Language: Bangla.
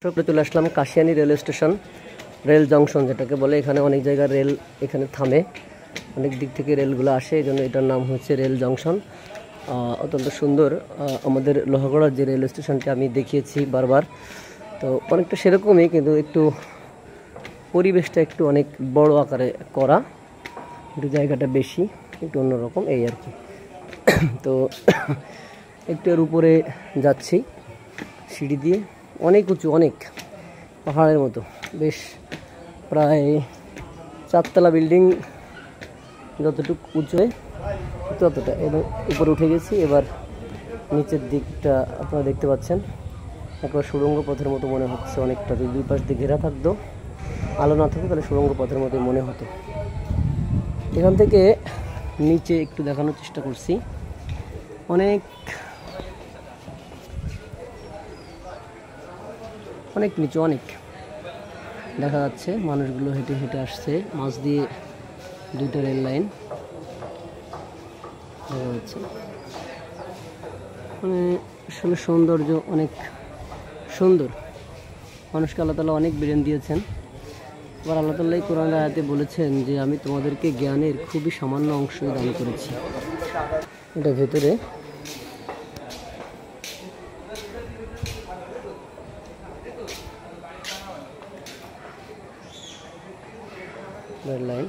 চলে আসলাম Kashiani rail station, rail junction যেটাকে বলে। এখানে অনেক জায়গায় রেল এখানে থামে, অনেক দিক থেকে রেলগুলো আসে, এই জন্য এটার নাম হচ্ছে রেল জংশন। অত্যন্ত সুন্দর। আমাদের লোহাগড়ার যে রেল স্টেশনটি আমি দেখিয়েছি বারবার, তো অনেকটা সেরকমই, কিন্তু একটু পরিবেশটা একটু অনেক বড় আকারে করা, একটু জায়গাটা বেশি, একটু অন্যরকম এই আর কি। তো একটু এর উপরে যাচ্ছি সিঁড়ি দিয়ে, অনেক উঁচু, অনেক পাহাড়ের মতো, বেশ প্রায় 4 তলা বিল্ডিং যতটুকু উঁচু হয় ততটা। এবং উপরে উঠে গেছি, এবার নিচের দিকটা আপনারা দেখতে পাচ্ছেন, একবার সুড়ঙ্গ পথের মতো মনে হচ্ছে অনেকটা। যদি দুই পাশ দিয়ে ঘেরা থাকতো, আলো না থাকতো, তাহলে সুড়ঙ্গ পথের মতোই মনে হতো। এখান থেকে নিচে একটু দেখানোর চেষ্টা করছি, অনেক অনেক নিচু, অনেক দেখা যাচ্ছে মানুষগুলো হেঁটে হেঁটে আসছে, মাঝ দিয়ে 2টা রেল লাইন দেখা যাচ্ছে। মানে আসলে সৌন্দর্য অনেক সুন্দর। মানুষকে আল্লাহ তাআলা অনেক বিরেন দিয়েছেন। আবার আল্লাহ তাআলা কোরআন আয়াতে বলেছেন যে আমি তোমাদেরকে জ্ঞানের খুবই সামান্য অংশই দান করেছি। এটা ভেতরে রেল লাইন।